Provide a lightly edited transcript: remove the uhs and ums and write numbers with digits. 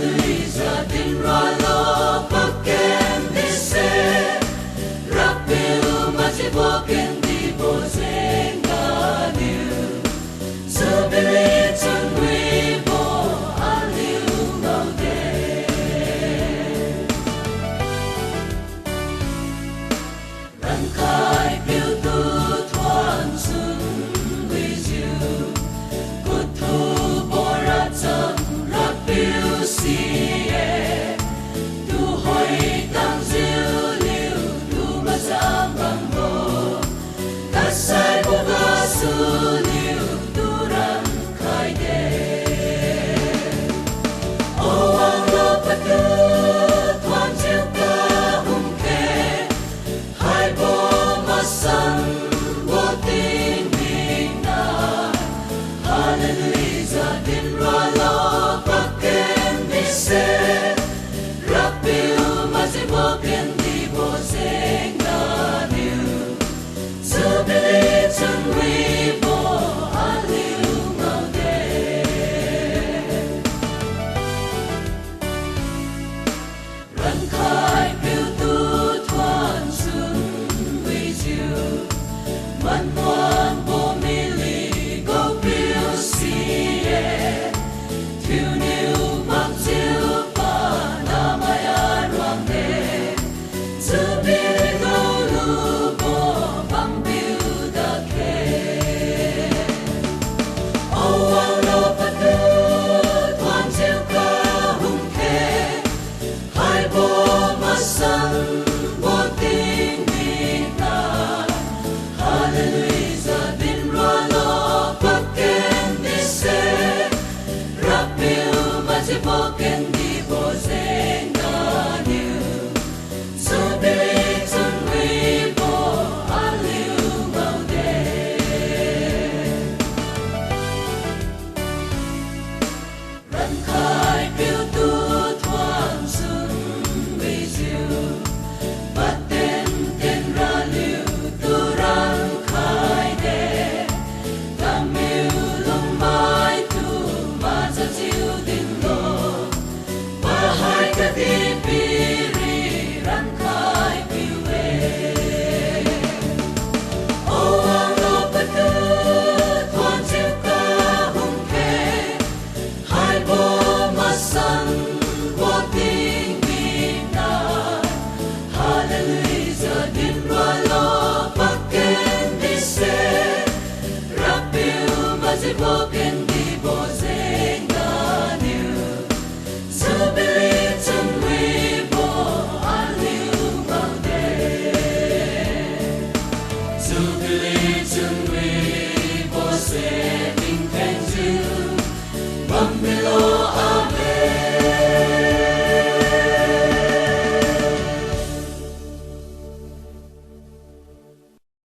Hallelujah, dinron lo paken diseh Rapiu majibo Kendibo jeng ganiu Jubilee Chunwibo Rankhaipiu tu thon Chunwibo patu bora Rapiu sieh tu hoi tang diu liu tu masan wanglo tasai boga su liu tu Rankhaipiu o wanglo patu thon chiu kahum Haibo masan wo tingmik Hallelujah, dinron lo paken diseh Rapiu majibo Kendibo jeng ganiu Jubilee Chunwibo Rankhaipiu tu thon Chunwibo man hoan bo mili go piu sieh thiu niu mặc chiu pa na mai an wang de Jubilee go lu bo bang piu da ke o wanglo patu thon chiu kahum Haibo masan wo tingmik Hallelujah, dinron lo paken diseh Rapiu majibo Kendibo jeng ganiu Jubilee Chunwibo Rankhaipiu tu thon Chunwibo paten ten Rapiu tu Liangmai tu masan chiu dinron Kadi Rankhaipiu o wanglo patu thon chiu kahum Haibo masan wo tingmik Hallelujah, dinron lo paken diseh Rapiu majibo